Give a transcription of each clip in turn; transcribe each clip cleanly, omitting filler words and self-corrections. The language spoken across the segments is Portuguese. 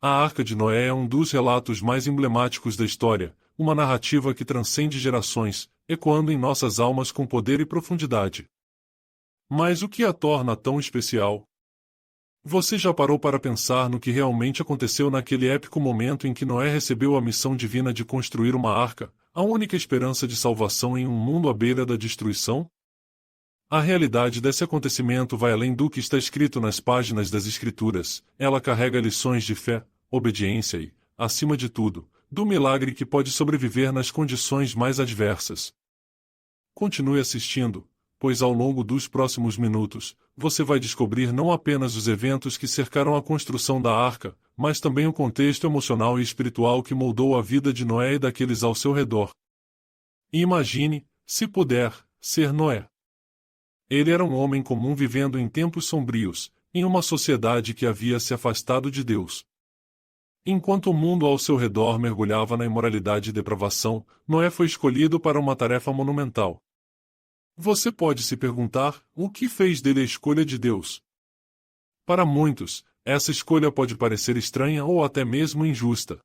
A Arca de Noé é um dos relatos mais emblemáticos da história, uma narrativa que transcende gerações, ecoando em nossas almas com poder e profundidade. Mas o que a torna tão especial? Você já parou para pensar no que realmente aconteceu naquele épico momento em que Noé recebeu a missão divina de construir uma arca, a única esperança de salvação em um mundo à beira da destruição? A realidade desse acontecimento vai além do que está escrito nas páginas das Escrituras. Ela carrega lições de fé, obediência e, acima de tudo, do milagre que pode sobreviver nas condições mais adversas. Continue assistindo, pois ao longo dos próximos minutos, você vai descobrir não apenas os eventos que cercaram a construção da arca, mas também o contexto emocional e espiritual que moldou a vida de Noé e daqueles ao seu redor. E imagine, se puder, ser Noé. Ele era um homem comum vivendo em tempos sombrios, em uma sociedade que havia se afastado de Deus. Enquanto o mundo ao seu redor mergulhava na imoralidade e depravação, Noé foi escolhido para uma tarefa monumental. Você pode se perguntar, o que fez dele a escolha de Deus? Para muitos, essa escolha pode parecer estranha ou até mesmo injusta.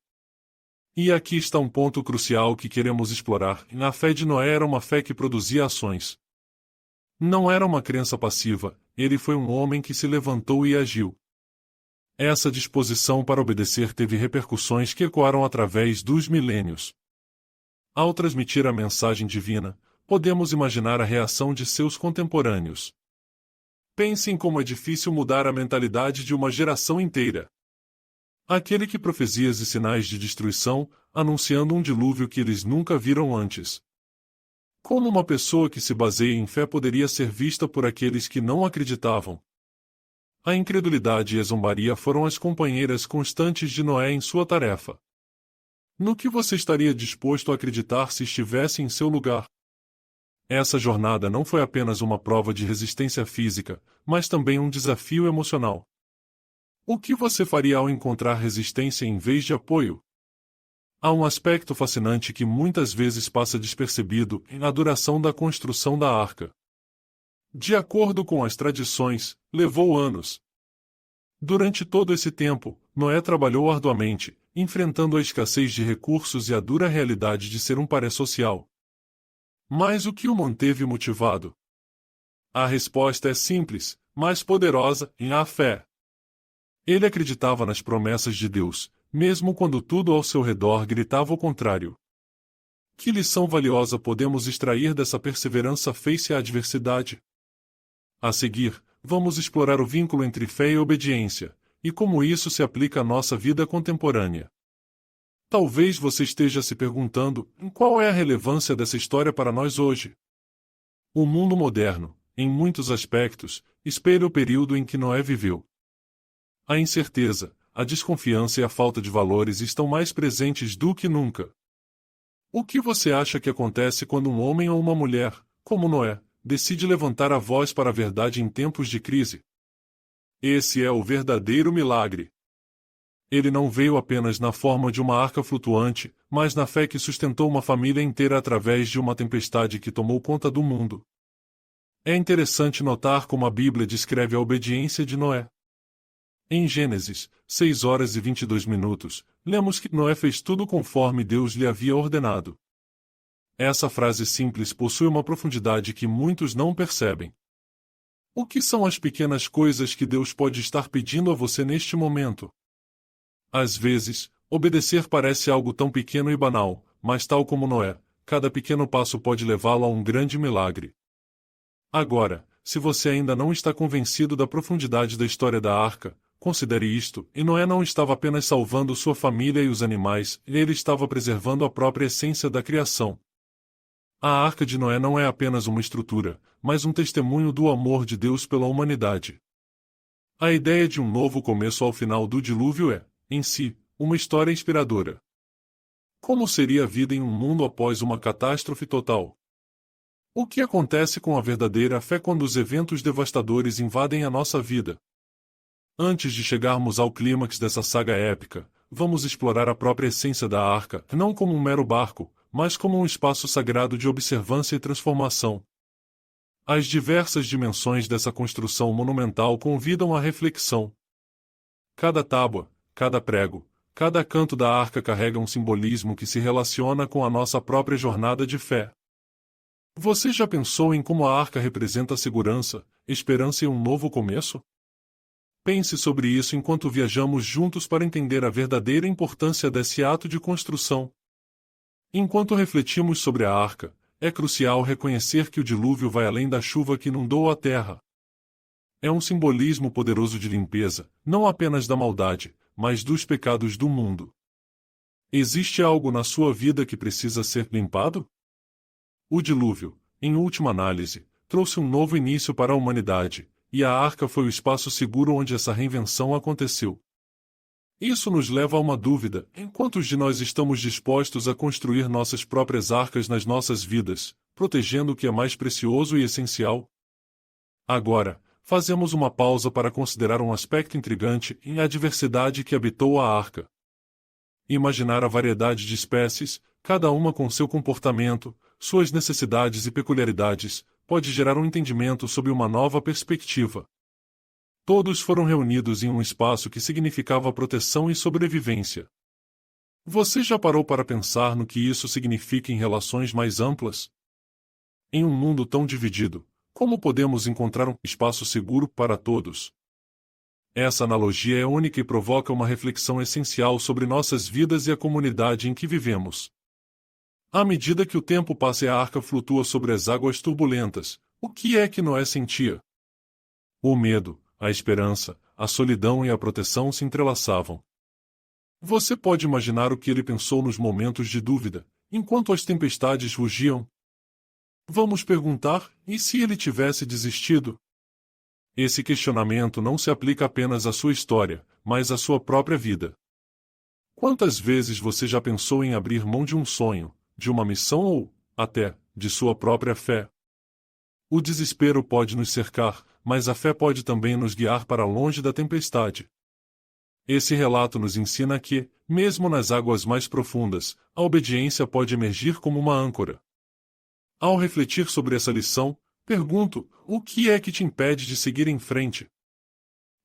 E aqui está um ponto crucial que queremos explorar. A fé de Noé era uma fé que produzia ações. Não era uma crença passiva, ele foi um homem que se levantou e agiu. Essa disposição para obedecer teve repercussões que ecoaram através dos milênios. Ao transmitir a mensagem divina, podemos imaginar a reação de seus contemporâneos. Pense em como é difícil mudar a mentalidade de uma geração inteira. Aquele que profecias e sinais de destruição, anunciando um dilúvio que eles nunca viram antes. Como uma pessoa que se baseia em fé poderia ser vista por aqueles que não acreditavam? A incredulidade e a zombaria foram as companheiras constantes de Noé em sua tarefa. No que você estaria disposto a acreditar se estivesse em seu lugar? Essa jornada não foi apenas uma prova de resistência física, mas também um desafio emocional. O que você faria ao encontrar resistência em vez de apoio? Há um aspecto fascinante que muitas vezes passa despercebido na duração da construção da arca. De acordo com as tradições, levou anos. Durante todo esse tempo, Noé trabalhou arduamente, enfrentando a escassez de recursos e a dura realidade de ser um parasocial. Mas o que o manteve motivado? A resposta é simples, mas poderosa, a fé. Ele acreditava nas promessas de Deus, mesmo quando tudo ao seu redor gritava o contrário. Que lição valiosa podemos extrair dessa perseverança face à adversidade? A seguir, vamos explorar o vínculo entre fé e obediência, e como isso se aplica à nossa vida contemporânea. Talvez você esteja se perguntando, qual é a relevância dessa história para nós hoje? O mundo moderno, em muitos aspectos, espelha o período em que Noé viveu. A incerteza, a desconfiança e a falta de valores estão mais presentes do que nunca. O que você acha que acontece quando um homem ou uma mulher, como Noé, decide levantar a voz para a verdade em tempos de crise? Esse é o verdadeiro milagre. Ele não veio apenas na forma de uma arca flutuante, mas na fé que sustentou uma família inteira através de uma tempestade que tomou conta do mundo. É interessante notar como a Bíblia descreve a obediência de Noé. Em Gênesis 6:22, lemos que Noé fez tudo conforme Deus lhe havia ordenado. Essa frase simples possui uma profundidade que muitos não percebem. O que são as pequenas coisas que Deus pode estar pedindo a você neste momento? Às vezes, obedecer parece algo tão pequeno e banal, mas tal como Noé, cada pequeno passo pode levá-lo a um grande milagre. Agora, se você ainda não está convencido da profundidade da história da arca, considere isto, e Noé não estava apenas salvando sua família e os animais, ele estava preservando a própria essência da criação. A arca de Noé não é apenas uma estrutura, mas um testemunho do amor de Deus pela humanidade. A ideia de um novo começo ao final do dilúvio é, em si, uma história inspiradora. Como seria a vida em um mundo após uma catástrofe total? O que acontece com a verdadeira fé quando os eventos devastadores invadem a nossa vida? Antes de chegarmos ao clímax dessa saga épica, vamos explorar a própria essência da arca, não como um mero barco, mas como um espaço sagrado de observância e transformação. As diversas dimensões dessa construção monumental convidam à reflexão. Cada tábua, cada prego, cada canto da arca carrega um simbolismo que se relaciona com a nossa própria jornada de fé. Você já pensou em como a arca representa segurança, esperança e um novo começo? Pense sobre isso enquanto viajamos juntos para entender a verdadeira importância desse ato de construção. Enquanto refletimos sobre a arca, é crucial reconhecer que o dilúvio vai além da chuva que inundou a terra. É um simbolismo poderoso de limpeza, não apenas da maldade, mas dos pecados do mundo. Existe algo na sua vida que precisa ser limpado? O dilúvio, em última análise, trouxe um novo início para a humanidade, e a arca foi o espaço seguro onde essa reinvenção aconteceu. Isso nos leva a uma dúvida: em quantos de nós estamos dispostos a construir nossas próprias arcas nas nossas vidas, protegendo o que é mais precioso e essencial? Agora, fazemos uma pausa para considerar um aspecto intrigante em a diversidade que habitou a arca. Imaginar a variedade de espécies, cada uma com seu comportamento, suas necessidades e peculiaridades, pode gerar um entendimento sob uma nova perspectiva. Todos foram reunidos em um espaço que significava proteção e sobrevivência. Você já parou para pensar no que isso significa em relações mais amplas? Em um mundo tão dividido, como podemos encontrar um espaço seguro para todos? Essa analogia é única e provoca uma reflexão essencial sobre nossas vidas e a comunidade em que vivemos. À medida que o tempo passa e a arca flutua sobre as águas turbulentas, o que é que Noé sentia? O medo, a esperança, a solidão e a proteção se entrelaçavam. Você pode imaginar o que ele pensou nos momentos de dúvida, enquanto as tempestades rugiam? Vamos perguntar: e se ele tivesse desistido? Esse questionamento não se aplica apenas à sua história, mas à sua própria vida. Quantas vezes você já pensou em abrir mão de um sonho, de uma missão ou, até, de sua própria fé? O desespero pode nos cercar, mas a fé pode também nos guiar para longe da tempestade. Esse relato nos ensina que, mesmo nas águas mais profundas, a obediência pode emergir como uma âncora. Ao refletir sobre essa lição, pergunto: o que é que te impede de seguir em frente?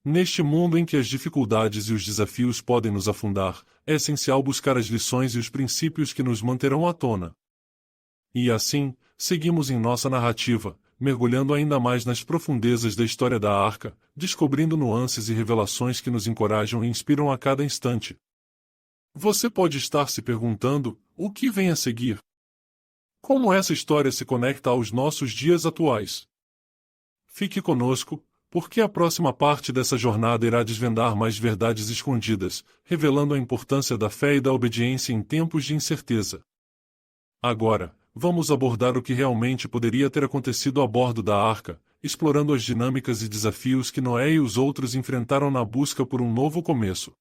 Neste mundo em que as dificuldades e os desafios podem nos afundar, é essencial buscar as lições e os princípios que nos manterão à tona. E assim, seguimos em nossa narrativa, mergulhando ainda mais nas profundezas da história da arca, descobrindo nuances e revelações que nos encorajam e inspiram a cada instante. Você pode estar se perguntando: o que vem a seguir? Como essa história se conecta aos nossos dias atuais? Fique conosco, porque a próxima parte dessa jornada irá desvendar mais verdades escondidas, revelando a importância da fé e da obediência em tempos de incerteza. Agora, vamos abordar o que realmente poderia ter acontecido a bordo da arca, explorando as dinâmicas e desafios que Noé e os outros enfrentaram na busca por um novo começo.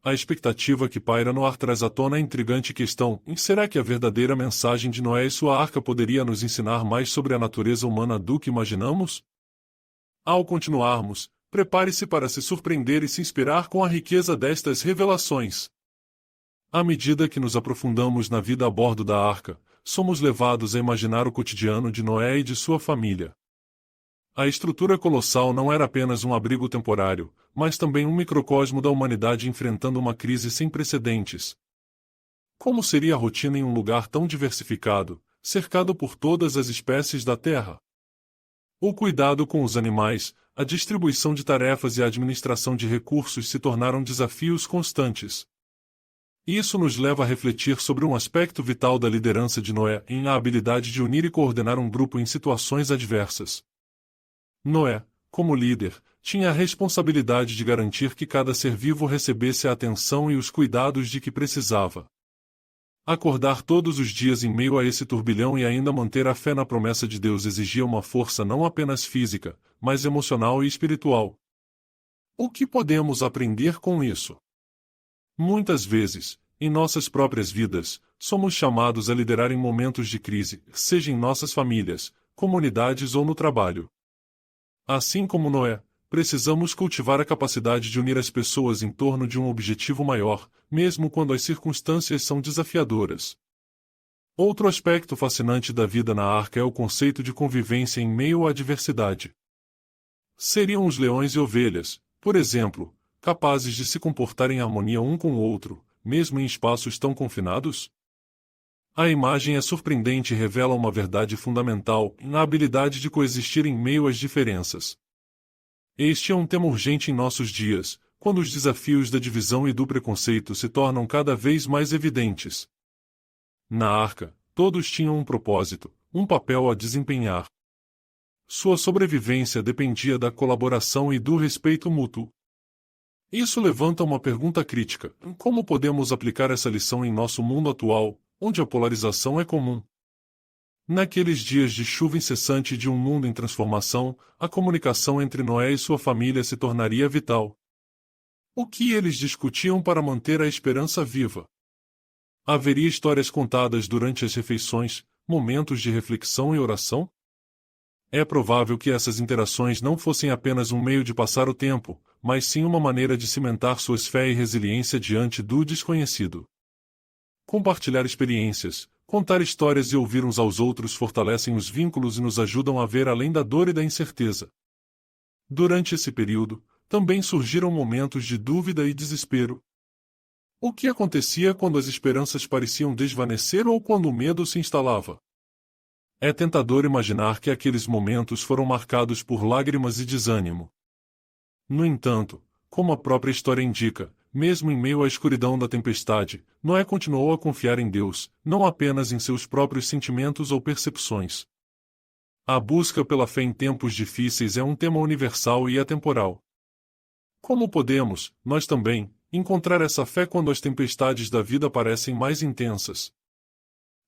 A expectativa que paira no ar traz à tona a intrigante questão: será que a verdadeira mensagem de Noé e sua arca poderia nos ensinar mais sobre a natureza humana do que imaginamos? Ao continuarmos, prepare-se para se surpreender e se inspirar com a riqueza destas revelações. À medida que nos aprofundamos na vida a bordo da arca, somos levados a imaginar o cotidiano de Noé e de sua família. A estrutura colossal não era apenas um abrigo temporário, mas também um microcosmo da humanidade enfrentando uma crise sem precedentes. Como seria a rotina em um lugar tão diversificado, cercado por todas as espécies da Terra? O cuidado com os animais, a distribuição de tarefas e a administração de recursos se tornaram desafios constantes. Isso nos leva a refletir sobre um aspecto vital da liderança de Noé, a habilidade de unir e coordenar um grupo em situações adversas. Noé, como líder, tinha a responsabilidade de garantir que cada ser vivo recebesse a atenção e os cuidados de que precisava. Acordar todos os dias em meio a esse turbilhão e ainda manter a fé na promessa de Deus exigia uma força não apenas física, mas emocional e espiritual. O que podemos aprender com isso? Muitas vezes, em nossas próprias vidas, somos chamados a liderar em momentos de crise, seja em nossas famílias, comunidades ou no trabalho. Assim como Noé, precisamos cultivar a capacidade de unir as pessoas em torno de um objetivo maior, mesmo quando as circunstâncias são desafiadoras. Outro aspecto fascinante da vida na arca é o conceito de convivência em meio à adversidade. Seriam os leões e ovelhas, por exemplo, capazes de se comportar em harmonia um com o outro, mesmo em espaços tão confinados? A imagem é surpreendente e revela uma verdade fundamental na habilidade de coexistir em meio às diferenças. Este é um tema urgente em nossos dias, quando os desafios da divisão e do preconceito se tornam cada vez mais evidentes. Na arca, todos tinham um propósito, um papel a desempenhar. Sua sobrevivência dependia da colaboração e do respeito mútuo. Isso levanta uma pergunta crítica: como podemos aplicar essa lição em nosso mundo atual, onde a polarização é comum? Naqueles dias de chuva incessante de um mundo em transformação, a comunicação entre Noé e sua família se tornaria vital. O que eles discutiam para manter a esperança viva? Haveria histórias contadas durante as refeições, momentos de reflexão e oração? É provável que essas interações não fossem apenas um meio de passar o tempo, mas sim uma maneira de cimentar suas fé e resiliência diante do desconhecido. Compartilhar experiências, contar histórias e ouvir uns aos outros fortalecem os vínculos e nos ajudam a ver além da dor e da incerteza. Durante esse período, também surgiram momentos de dúvida e desespero. O que acontecia quando as esperanças pareciam desvanecer ou quando o medo se instalava? É tentador imaginar que aqueles momentos foram marcados por lágrimas e desânimo. No entanto, como a própria história indica, mesmo em meio à escuridão da tempestade, Noé continuou a confiar em Deus, não apenas em seus próprios sentimentos ou percepções. A busca pela fé em tempos difíceis é um tema universal e atemporal. Como podemos, nós também, encontrar essa fé quando as tempestades da vida parecem mais intensas?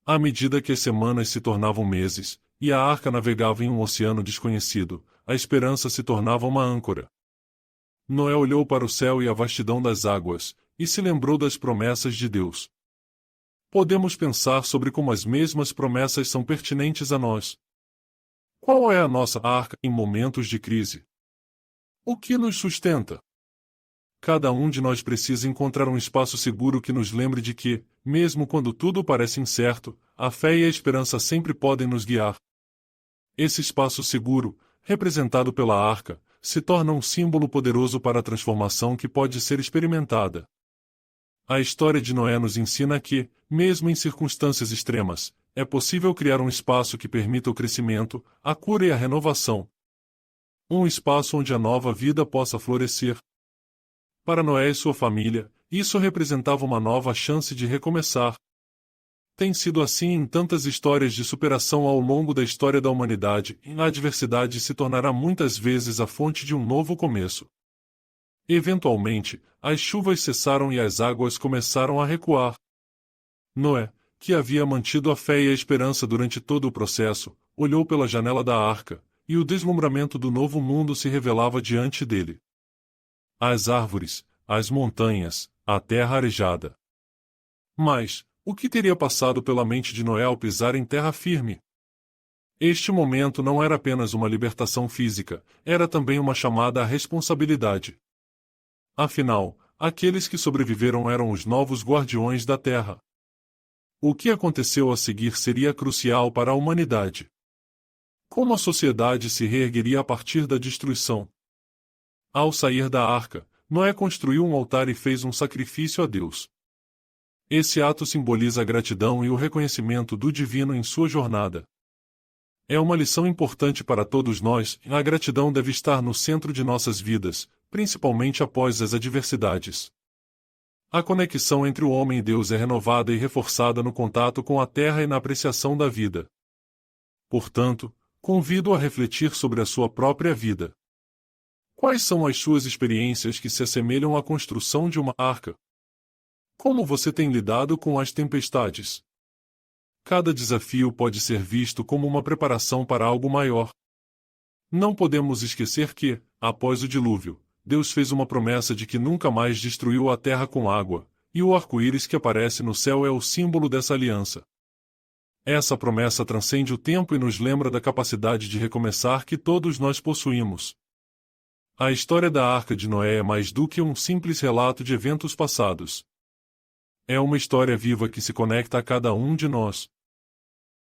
À medida que as semanas se tornavam meses, e a arca navegava em um oceano desconhecido, a esperança se tornava uma âncora. Noé olhou para o céu e a vastidão das águas, e se lembrou das promessas de Deus. Podemos pensar sobre como as mesmas promessas são pertinentes a nós. Qual é a nossa arca em momentos de crise? O que nos sustenta? Cada um de nós precisa encontrar um espaço seguro que nos lembre de que, mesmo quando tudo parece incerto, a fé e a esperança sempre podem nos guiar. Esse espaço seguro, representado pela arca, se torna um símbolo poderoso para a transformação que pode ser experimentada. A história de Noé nos ensina que, mesmo em circunstâncias extremas, é possível criar um espaço que permita o crescimento, a cura e a renovação. Um espaço onde a nova vida possa florescer. Para Noé e sua família, isso representava uma nova chance de recomeçar. Tem sido assim em tantas histórias de superação ao longo da história da humanidade, e a adversidade se tornará muitas vezes a fonte de um novo começo. Eventualmente, as chuvas cessaram e as águas começaram a recuar. Noé, que havia mantido a fé e a esperança durante todo o processo, olhou pela janela da arca, e o deslumbramento do novo mundo se revelava diante dele. As árvores, as montanhas, a terra arejada. Mas, o que teria passado pela mente de Noé ao pisar em terra firme? Este momento não era apenas uma libertação física, era também uma chamada à responsabilidade. Afinal, aqueles que sobreviveram eram os novos guardiões da terra. O que aconteceu a seguir seria crucial para a humanidade. Como a sociedade se reergueria a partir da destruição? Ao sair da arca, Noé construiu um altar e fez um sacrifício a Deus. Esse ato simboliza a gratidão e o reconhecimento do divino em sua jornada. É uma lição importante para todos nós, e a gratidão deve estar no centro de nossas vidas, principalmente após as adversidades. A conexão entre o homem e Deus é renovada e reforçada no contato com a terra e na apreciação da vida. Portanto, convido a refletir sobre a sua própria vida. Quais são as suas experiências que se assemelham à construção de uma arca? Como você tem lidado com as tempestades? Cada desafio pode ser visto como uma preparação para algo maior. Não podemos esquecer que, após o dilúvio, Deus fez uma promessa de que nunca mais destruiu a terra com água, e o arco-íris que aparece no céu é o símbolo dessa aliança. Essa promessa transcende o tempo e nos lembra da capacidade de recomeçar que todos nós possuímos. A história da Arca de Noé é mais do que um simples relato de eventos passados. É uma história viva que se conecta a cada um de nós.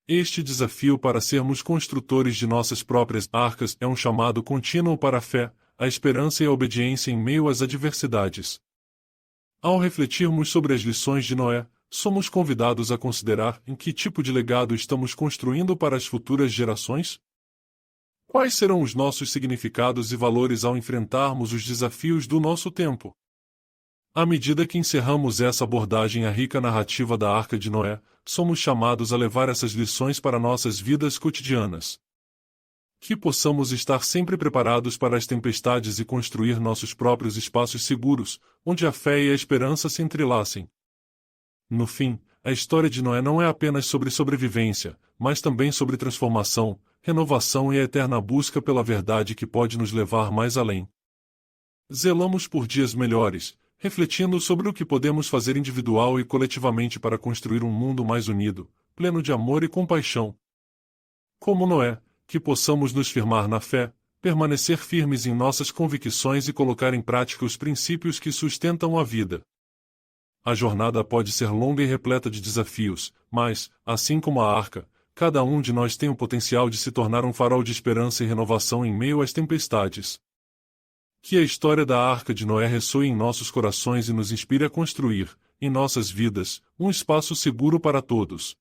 Este desafio para sermos construtores de nossas próprias arcas é um chamado contínuo para a fé, a esperança e a obediência em meio às adversidades. Ao refletirmos sobre as lições de Noé, somos convidados a considerar em que tipo de legado estamos construindo para as futuras gerações? Quais serão os nossos significados e valores ao enfrentarmos os desafios do nosso tempo? À medida que encerramos essa abordagem à rica narrativa da Arca de Noé, somos chamados a levar essas lições para nossas vidas cotidianas. Que possamos estar sempre preparados para as tempestades e construir nossos próprios espaços seguros, onde a fé e a esperança se entrelacem. No fim, a história de Noé não é apenas sobre sobrevivência, mas também sobre transformação, renovação e a eterna busca pela verdade que pode nos levar mais além. Zelamos por dias melhores, refletindo sobre o que podemos fazer individual e coletivamente para construir um mundo mais unido, pleno de amor e compaixão. Como Noé, que possamos nos firmar na fé, permanecer firmes em nossas convicções e colocar em prática os princípios que sustentam a vida. A jornada pode ser longa e repleta de desafios, mas, assim como a arca, cada um de nós tem o potencial de se tornar um farol de esperança e renovação em meio às tempestades. Que a história da Arca de Noé ressoe em nossos corações e nos inspire a construir, em nossas vidas, um espaço seguro para todos.